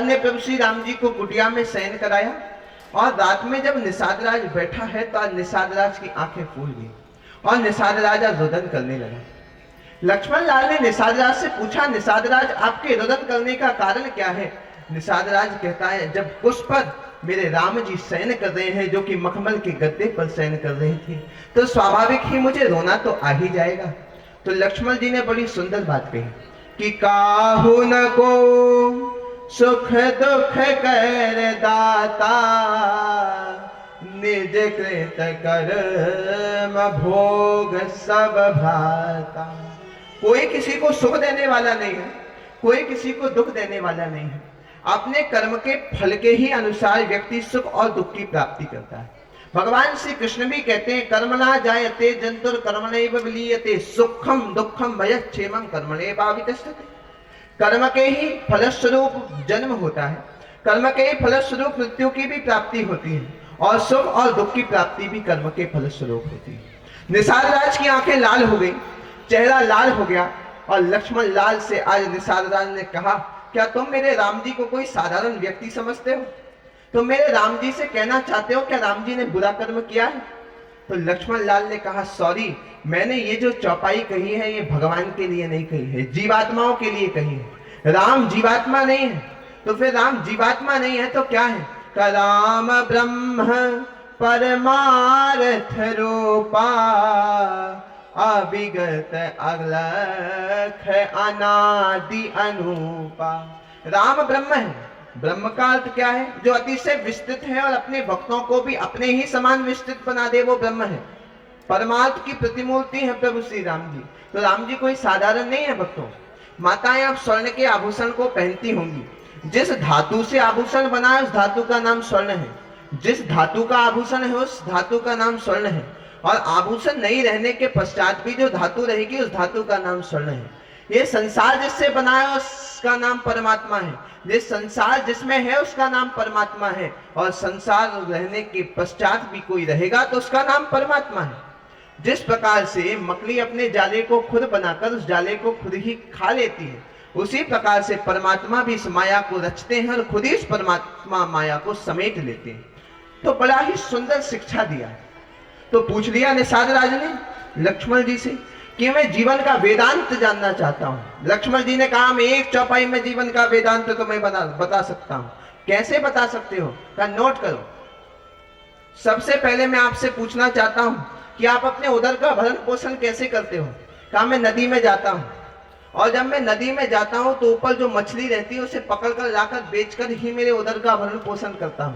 ने प्रभु श्री राम जी को कुटिया में शयन कराया और रात में जब निषाद राज बैठा है तो आज निषाद राज की आंखें फूल गई और निषाद राज रुदन करने लगा। लक्ष्मण लाल ने निषाद राज से पूछा, निषाद राज आपके रुदन करने का कारण क्या है? निषाद राज कहता है, जब उस पर मेरे राम जी शयन कर रहे हैं जो कि मखमल के गद्दे पर शयन कर रहे थे, तो स्वाभाविक ही मुझे रोना तो आ ही जाएगा। तो लक्ष्मण जी ने बड़ी सुंदर बात कही कि काहू न को सुख दुख कर दाता, निज कृत कर्म भोग सब भाता। कोई किसी को सुख देने वाला नहीं है, कोई किसी को दुख देने वाला नहीं है। अपने कर्म के फल के ही अनुसार व्यक्ति सुख और दुख की प्राप्ति करता है। भगवान श्री कृष्ण भी कहते हैं, कर्मणा जायते जंतुर कर्मणैव विलीयते, सुखम दुखम भयक्षेमं कर्मणैवाभितिष्ठते। कर्म के ही फलस्वरूप जन्म होता है, कर्म के ही फलस्वरूप मृत्यु की भी प्राप्ति होती है और सुख और दुख की प्राप्ति भी कर्म के फलस्वरूप होती है। निषाद राज की आंखें लाल हो गई, चेहरा लाल हो गया और लक्ष्मण लाल से आज निषाद राज ने कहा, क्या तुम मेरे राम जी को कोई साधारण व्यक्ति समझते हो? तुम मेरे राम जी से कहना चाहते हो क्या राम जी ने बुरा कर्म किया है? तो लक्ष्मण लाल ने कहा, सॉरी, मैंने ये जो चौपाई कही है ये भगवान के लिए नहीं कही है, जीवात्माओं के लिए कही है। राम जीवात्मा नहीं है, तो फिर राम जीवात्मा नहीं है तो क्या है? का राम ब्रह्म परमार्थ रूपा, अविगत अलख अनादि अनूपा। राम ब्रह्म है, ब्रह्म का अर्थ क्या है? जो अतिशय विस्तृत है और अपने भक्तों को भी अपने ही समान विस्तृत बना दे, वो ब्रह्म है। परमार्थ की प्रतिमूर्ति है प्रभु श्री राम जी। तो राम जी कोई साधारण नहीं है भक्तों। माताएं आप स्वर्ण के आभूषण को पहनती होंगी, जिस धातु से आभूषण बना है उस धातु का नाम स्वर्ण है, जिस धातु का आभूषण है उस धातु का नाम स्वर्ण है, और आभूषण नहीं रहने के पश्चात भी जो धातु रहेगी उस धातु का नाम स्वर्ण है। ये संसार जिससे बना है उसका नाम परमात्मा है, जिस संसार जिसमें है उसका नाम परमात्मा है, और संसार रहने के पश्चात भी कोई रहेगा तो उसका नाम परमात्मा है। जिस प्रकार से मकड़ी अपने जाले को खुद बनाकर उस जाले को खुद ही खा लेती है, उसी प्रकार से परमात्मा भी इस माया को रचते हैं और खुद ही इस परमात्मा माया को समेट लेते हैं। तो बड़ा ही सुंदर शिक्षा दिया। तो पूछ लिया निषाद राज ने लक्ष्मण जी से कि मैं जीवन का वेदांत जानना चाहता हूं। लक्ष्मण जी ने कहा, मैं एक चौपाई में जीवन का वेदांत तो मैं बता सकता हूं। कैसे बता सकते हो? कहा, नोट करो। सबसे पहले मैं आपसे पूछना चाहता हूं कि आप अपने उदर का भरण पोषण कैसे करते हो? कहा, मैं नदी में जाता हूं और जब मैं नदी में जाता हूं तो ऊपर जो मछली रहती है उसे पकड़कर लाकर बेचकर ही मेरे उदर का भरण पोषण करता हूं।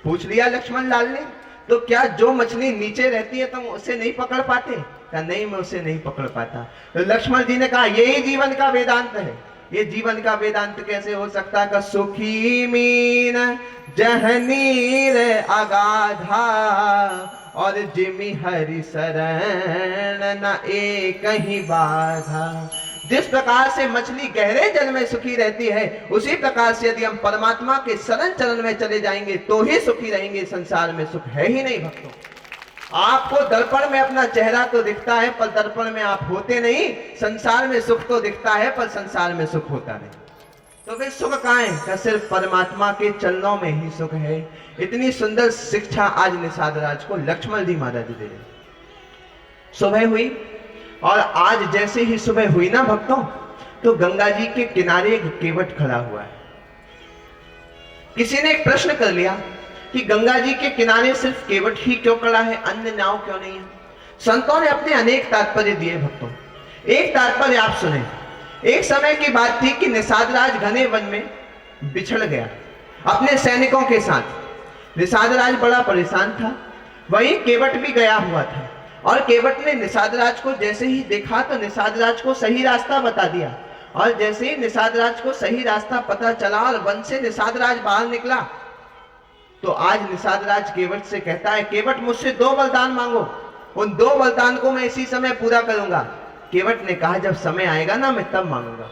पूछ लिया लक्ष्मण लाल ने, तो क्या जो मछली नीचे रहती है तुम उसे नहीं पकड़ पाते? कहा, नहीं, मैं उसे नहीं पकड़ पाता। तो लक्ष्मण जी ने कहा, यही जीवन का वेदांत है। ये जीवन का वेदांत कैसे हो सकता है? सुखी मीन जहनीर अगाधा, और जिमि हरि शरण न एक ही बाधा। जिस प्रकार से मछली गहरे जल में सुखी रहती है, उसी प्रकार से यदि हम परमात्मा के शरण चरण में चले जाएंगे तो ही सुखी रहेंगे। संसार में सुख है ही नहीं भक्तों। आपको दर्पण में अपना चेहरा तो दिखता है पर दर्पण में आप होते नहीं। संसार में सुख तो दिखता है पर संसार में सुख होता नहीं। तो फिर सुख कहाँ है? क्या सिर्फ परमात्मा के चरणों में ही सुख है। इतनी सुंदर शिक्षा आज निषाद राज को लक्ष्मण जी महाराज दे रहे। सुबह हुई और आज जैसे ही सुबह हुई ना भक्तों, तो गंगा जी के किनारे एक केवट खड़ा हुआ है। किसी ने एक प्रश्न कर लिया कि गंगा जी के किनारे सिर्फ केवट ही क्यों खड़ा है, अन्य नाव क्यों नहीं है? संतों ने अपने अनेक तात्पर्य दिए भक्तों। एक तात्पर्य आप सुने। एक समय की बात थी कि निषाद राज घने वन में बिछड़ गया अपने सैनिकों के साथ। निषाद राज बड़ा परेशान था, वहीं केवट भी गया हुआ था, और केवट ने निषाद राज को जैसे ही देखा तो निषाद राज को सही रास्ता बता दिया। और जैसे ही निषाद राज को सही रास्ता पता चला और वन से निषाद राज बाहर निकला, तो आज निषाद राज केवट से कहता है, केवट मुझसे 2 वरदान मांगो, उन 2 वरदान को मैं इसी समय पूरा करूंगा। केवट ने कहा, जब समय आएगा ना मैं तब मांगूंगा।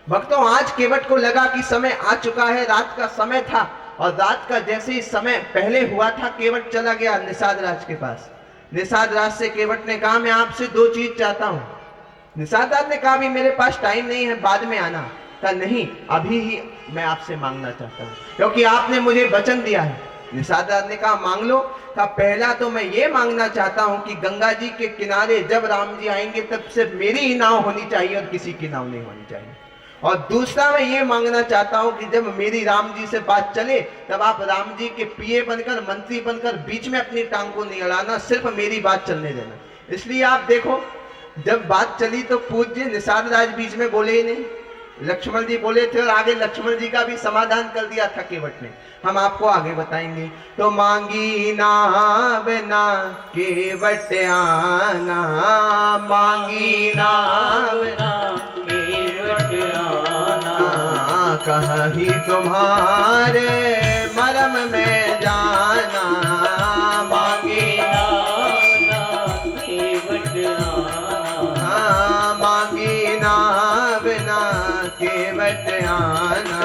भक्तों, आज केवट को लगा कि समय आ चुका है, रात का समय था, और रात का जैसे ही समय पहले हुआ था, केवट चला गया निषाद राज के पास। निषाद राज से केवट ने कहा, मैं आपसे 2 चीज चाहता हूं। निषाद राज ने कहा, भी मेरे पास टाइम नहीं है, बाद में आना। कहा नहीं, अभी ही मैं आपसे मांगना चाहता हूँ, क्योंकि आपने मुझे वचन दिया है। निषाद राज ने कहा मांग लो। कहा पहला तो मैं ये मांगना चाहता हूँ कि गंगा जी के किनारे जब राम जी आएंगे तब सिर्फ मेरी ही नाव होनी चाहिए और किसी की नाव नहीं होनी चाहिए। और दूसरा मैं ये मांगना चाहता हूं कि जब मेरी राम जी से बात चले तब आप राम जी के पीए बनकर, मंत्री बनकर बीच में अपनी टांग को नहीं अड़ाना, सिर्फ मेरी बात चलने देना। इसलिए आप देखो, जब बात चली तो पूज्य निषाद राज बीच में बोले ही नहीं, लक्ष्मण जी बोले थे और आगे लक्ष्मण जी का भी समाधान कर दिया था केवट ने। हम आपको आगे बताएंगे। तो मांगी नाव ना केवट आना, मांगी नाव ना केवट आना, कहीं तुम्हारे मरम में जाना, मांगी नाव ना केवट आना, मांगी नाव ना केवट आना,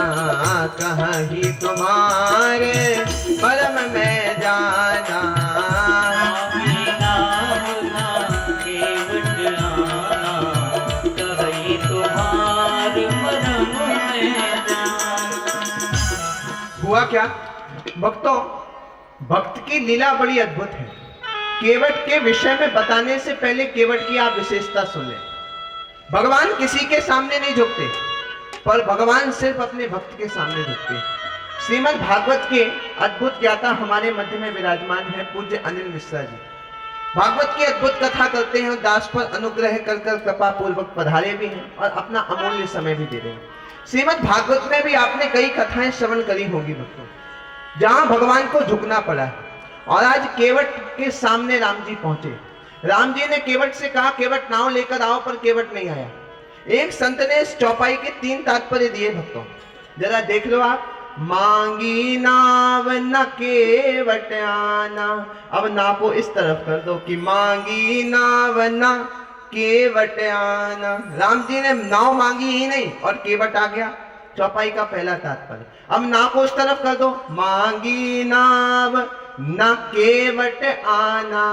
कहीं तुम्हारे मरम में जाना, मांगी नाव ना केवट आना, कहीं तुम्हारे मरम में जाना। हुआ क्या भक्तों, भक्त की लीला बड़ी अद्भुत है। केवट के विषय में बताने से पहले केवट की आप विशेषता सुन लें। भगवान किसी के सामने नहीं झुकते, पर भगवान सिर्फ अपने भक्त के सामने झुकते। श्रीमद् भागवत के अद्भुत ज्ञाता हमारे मध्य में विराजमान है पूज्य अनिल मिश्रा जी। भागवत की अद्भुत कथा करते हैं और दास पर अनुग्रह कर कृपा पूर्वक पधारे भी हैं और अपना अमूल्य समय भी दे रहे हैं। श्रीमद् भागवत में भी आपने कई कथाएं श्रवण करी होंगी भक्तों, जहां भगवान को झुकना पड़ा है। और आज केवट के सामने राम जी पहुंचे। राम जी ने केवट से कहा केवट नाव लेकर आओ, पर केवट नहीं आया। एक संत ने इस चौपाई के 3 तात्पर्य दिए भक्तों, जरा देख लो आप। मांगी नाव न केवट आना, अब नाव को इस तरफ कर दो कि मांगी नाव न केवट आना। राम जी ने नाव मांगी ही नहीं और केवट आ गया, चौपाई का पहला तात्पर्य। अब नाव को उस तरफ कर दो, मांगी नाव न केवट आना,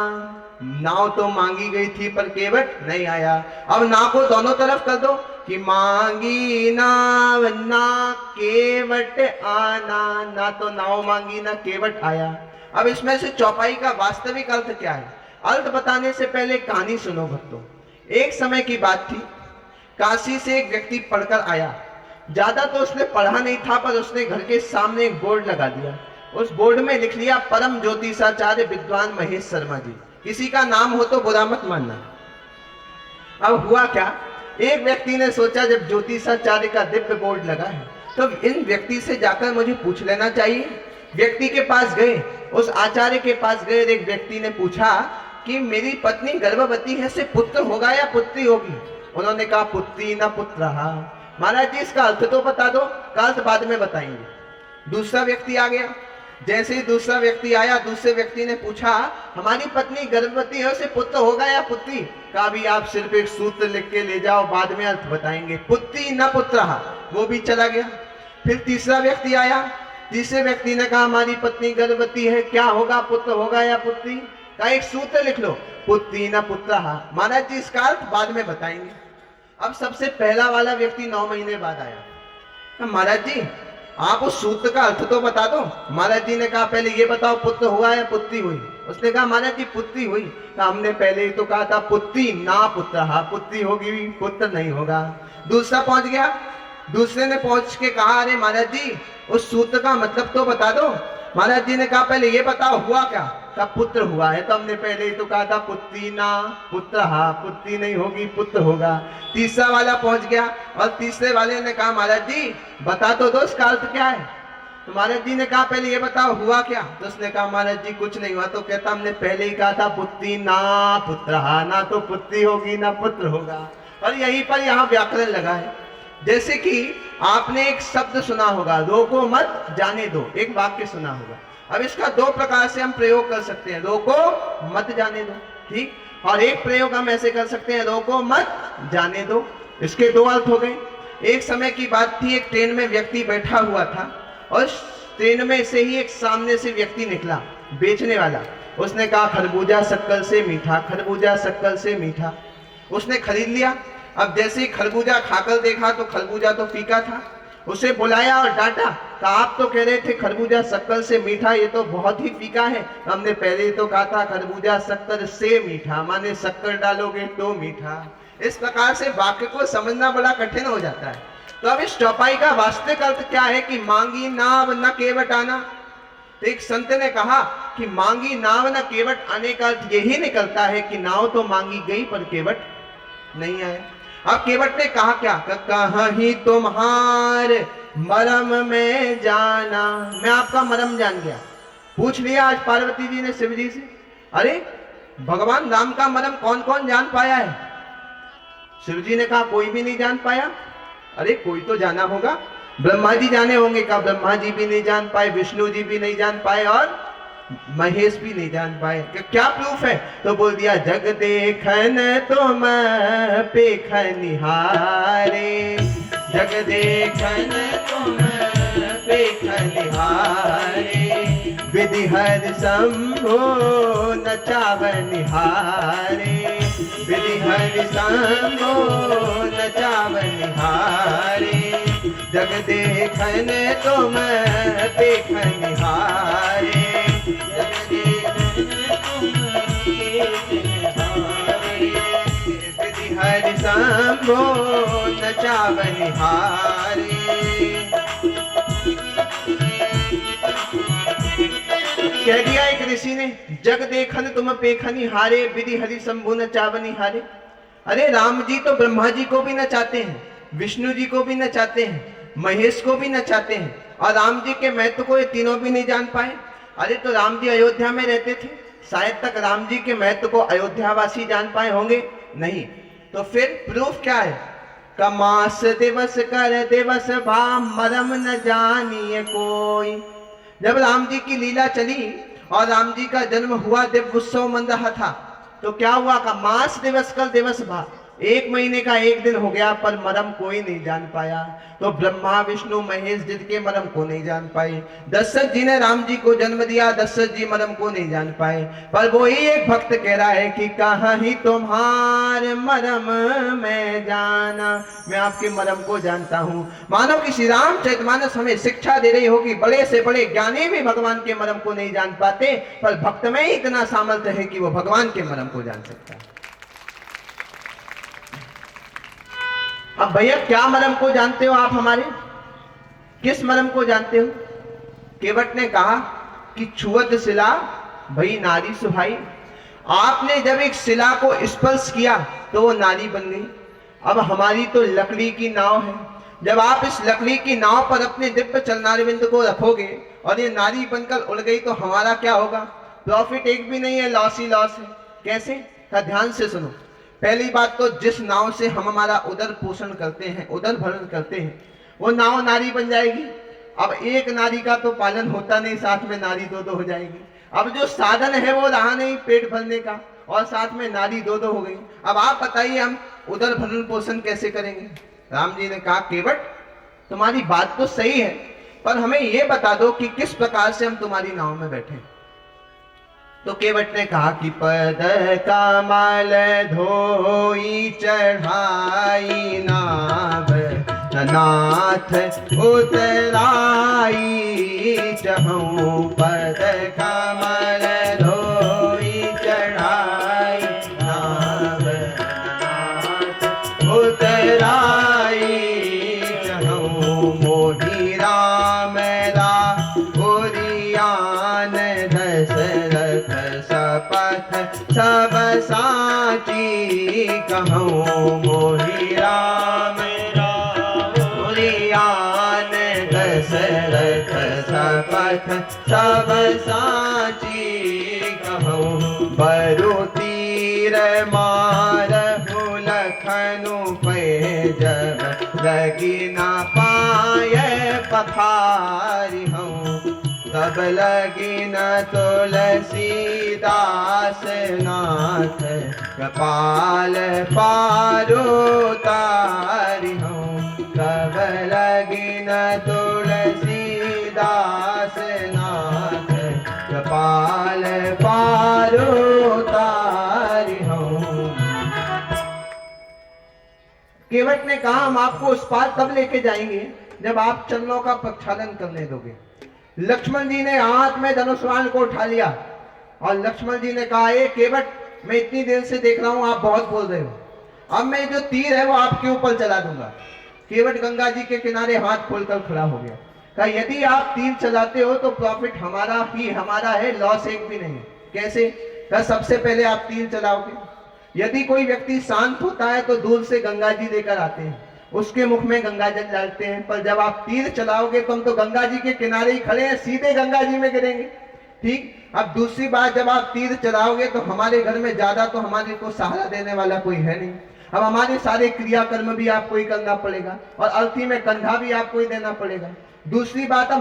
नाव तो मांगी गई थी पर केवट नहीं आया। अब नाव को दोनों तरफ कर दो कि मांगी नाव ना केवट आना, ना तो नाव मांगी ना केवट आया। अब इसमें से चौपाई का वास्तविक अर्थ क्या है, अर्थ बताने से पहले कहानी सुनो भक्तों। एक समय की बात थी, काशी से एक व्यक्ति पढ़कर आया। ज्यादा तो उसने पढ़ा नहीं था, पर उसने घर के सामने एक बोर्ड लगा दिया। उस बोर्ड में लिख लिया परम ज्योतिषाचार्य विद्वान महेश शर्मा जी। किसी का नाम हो तो बुरा मत मानना। अब हुआ क्या, एक व्यक्ति ने सोचा जब ज्योतिषाचार्य का दिव्य बोर्ड लगा है तो इन व्यक्ति से जाकर मुझे पूछ लेना चाहिए। व्यक्ति के पास गए, उस आचार्य के पास गए। एक व्यक्ति ने पूछा कि मेरी पत्नी गर्भवती है, से पुत्र होगा या पुत्री होगी? उन्होंने कहा पुत्री न पुत्र। महाराज जी इसका अर्थ तो बता दो। का अर्थ बाद में बताएंगे। दूसरा व्यक्ति आ गया। जैसे ही दूसरा व्यक्ति आया, दूसरे व्यक्ति ने पूछा हमारी पत्नी गर्भवती है, उसे पुत्र होगा या पुत्री? कहा भी आप सिर्फ एक सूत्र लिख के ले जाओ, बाद में अर्थ बताएंगे। पुत्री न पुत्र। वो भी चला गया। फिर तीसरा व्यक्ति आया। तीसरे व्यक्ति ने कहा हमारी पत्नी गर्भवती है, क्या होगा, पुत्र होगा या पुत्री? कहा एक सूत्र लिख लो, पुत्री न पुत्र। महाराज जी इसका अर्थ बाद में बताएंगे। अब सबसे पहला वाला व्यक्ति 9 महीने बाद आया। महाराज जी आप उस सूत्र का अर्थ तो बता दो। महाराज जी ने कहा पहले ये बताओ पुत्र हुआ या पुत्री हुई? उसने कहा महाराज जी पुत्री हुई। तो हमने पहले ही तो कहा था पुत्री ना पुत्र। पुत्री होगी पुत्र नहीं होगा। दूसरा पहुंच गया। दूसरे ने पहुंच के कहा अरे महाराज जी उस सूत्र का मतलब तो बता दो। महाराज जी ने कहा पहले ये बताओ हुआ क्या? का पुत्र हुआ है। तो हमने पहले ही तो कहा था पुत्री ना पुत्र। पुत्री नहीं होगी पुत्र होगा। तीसरा वाला पहुंच गया और तीसरे वाले ने कहा महाराज जी बता तो दो इसका अर्थ क्या है। तो महाराज जी ने कहा पहले ये बताओ हुआ क्या? तो उसने कहा महाराज जी कुछ नहीं हुआ। तो कहता हमने पहले ही कहा था पुत्री ना पुत्र। ना तो पुत्री होगी ना पुत्र होगा। और यहीं पर यहाँ व्याकरण लगा है। जैसे कि आपने एक शब्द सुना होगा, रोको मत जाने दो। एक वाक्य सुना होगा। अब इसका 2 प्रकार से हम प्रयोग कर सकते हैं, रोको मत जाने दो, ठीक। और एक प्रयोग हम ऐसे कर सकते हैं, रोको मत जाने दो। इसके 2 अर्थ हो गए। एक समय की बात थी, एक ट्रेन में व्यक्ति बैठा हुआ था और ट्रेन में से ही एक सामने से व्यक्ति निकला, बेचने वाला। उसने कहा खरबूजा शक्कर से मीठा, खरबूजा शक्कर से मीठा। उसने खरीद लिया। अब जैसे ही खरबूजा खाकर देखा तो खरबूजा तो फीका था। उसे बुलाया और डांटा, तो आप तो कह रहे थे खरबूजा शक्कर से मीठा, ये तो बहुत ही फीका है। हमने पहले तो कहा था खरबूजा शक्कर से मीठा, माने शक्कर डालोगे तो मीठा। इस प्रकार से वाक्य को समझना बड़ा कठिन हो जाता है। तो अब इस चौपाई का वास्तविक अर्थ क्या है कि मांगी नाव न केवट आना। तो एक संत ने कहा कि मांगी नाव न केवट आने का अर्थ यही निकलता है कि नाव तो मांगी गई पर केवट नहीं आया। अब केवट ने कहा क्या, कहीं तुम्हार मरम में जाना, मैं आपका मरम जान गया। पूछ लिया आज पार्वती जी ने शिव जी से, अरे भगवान राम का मरम कौन कौन जान पाया है? शिव जी ने कहा कोई भी नहीं जान पाया। अरे कोई तो जाना होगा, ब्रह्मा जी जाने होंगे। कहा ब्रह्मा जी भी नहीं जान पाए, विष्णु जी भी नहीं जान पाए और महेश भी नहीं जान पाए। क्या प्रूफ है? तो बोल दिया जग देखन तुम पेखन निहारे, जग देखन तुम पेखन निहारे, विधि हर शंभो नचावन निहारे, विधि हर शंभो नचावन निहारे, जग देखन तुम पेखन निहारे, हरि शंभो नचावनिहारे। कह दिया एक ऋषि ने, जग देखन तुम पेखनी हारे, विधि हरि शंभो नचावनी हारे। अरे राम जी तो ब्रह्मा जी को भी नचाते हैं, विष्णु जी को भी नचाते हैं, महेश को भी नचाते हैं, और राम जी के महत्व को ये तीनों भी नहीं जान पाए। अरे तो राम जी अयोध्या में रहते थे, शायद तक राम जी के महत्व को अयोध्यावासी जान पाए होंगे? नहीं। तो फिर प्रूफ क्या है? कमास दिवस कर दिवस भा मरम न जानिए कोई। जब राम जी की लीला चली और राम जी का जन्म हुआ, दिव्य उत्सव मन रहा था, तो क्या हुआ? का मास दिवस कर दिवस भा, एक महीने का एक दिन हो गया पर मरम कोई नहीं जान पाया। तो ब्रह्मा विष्णु महेश जिनके मरम को नहीं जान पाए। दशरथ जी ने राम जी को जन्म दिया, दशरथ जी मरम को नहीं जान पाए। पर वो ही एक भक्त कह रहा है कि कहीं तुम्हार मरम में जाना, मैं आपके मरम को जानता हूँ। मानो कि श्री रामचरितमानस हमें शिक्षा दे रही हो कि बड़े से बड़े ज्ञानी भी भगवान के मरम को नहीं जान पाते, पर भक्त में ही इतना सामर्थ्य है कि वो भगवान के मरम को जान सकता है। अब भैया क्या मरम को जानते हो आप हमारे? किस मरम को जानते हो? केवट ने कहा कि छुअत शिला भई नारी सुभाई। आपने जब एक शिला को स्पर्श किया तो वो नारी बन गई। अब हमारी तो लकड़ी की नाव है, जब आप इस लकड़ी की नाव पर अपने दिव्य चरणारविंद को रखोगे और ये नारी बनकर उड़ गई तो हमारा क्या होगा? प्रॉफिट एक भी नहीं है, लॉस ही लॉस है। कैसे? का ध्यान से सुनो। पहली बात तो जिस नाव से हम हमारा उदर पोषण करते हैं, उदर भरण करते हैं, वो नाव नारी बन जाएगी। अब एक नारी का तो पालन होता नहीं, साथ में नारी दो दो हो जाएगी। अब जो साधन है वो रहा नहीं पेट भरने का, और साथ में नारी दो दो हो गई। अब आप बताइए हम उदर भरण पोषण कैसे करेंगे? राम जी ने कहा केवट तुम्हारी बात तो सही है, पर हमें ये बता दो कि किस प्रकार से हम तुम्हारी नाव में बैठे। तो केवट ने कहा कि पद कमल धोई चढ़ाई नाव, नाथ उतराई चहूं। पद कमल धोई चढ़ाई नाव, नाथ उतराई चहूं। मोहि राम रा गुरियान दशरथ सपथ सब साची कहूँ। मोहि राम गुरियान दशरथ सपथ सब साची कहूँ। बरु तीर मारहु लखनु पे जब लगी न पाए पखारी हूँ। तब लगी न तुलसीदास नाथ कपाल पारो तारी हूँ। तब लगी न तुलसीदास नाथ कपाल पारो तारी हूँ। केवट ने कहा हम आपको उस पार तब लेके जाएंगे जब आप चरणों का प्रक्षालन करने दोगे। लक्ष्मण जी ने हाथ में धनुष बाण को उठा लिया और लक्ष्मण जी ने कहा, ए केवट, मैं इतनी देर से देख रहा हूं आप बहुत बोल रहे हो, अब मैं जो तीर है वो आपके ऊपर चला दूंगा। केवट गंगा जी के किनारे हाथ खोलकर खड़ा हो गया। कहा, यदि आप तीर चलाते हो तो प्रॉफिट हमारा ही हमारा है, लॉस एक भी नहीं। कैसे? कहा, सबसे पहले आप तीर चलाओगे। यदि कोई व्यक्ति शांत होता है तो दूर से गंगा जी लेकर आते हैं, उसके मुख में गंगा जल डालते हैं, पर जब आप तीर चलाओगे तो हम तो गंगा जी के किनारे ही खड़े हैं, सीधे गंगा जी में गिरेंगे। ठीक। अब दूसरी बात, जब आप तीर चलाओगे तो हमारे घर में ज्यादा तो हमारे को सहारा देने वाला कोई है नहीं। अब हमारे सारे क्रियाकर्म भी आपको ही करना पड़ेगा और अर्थी में कंधा भी आपको ही देना पड़ेगा। दूसरी बात, अब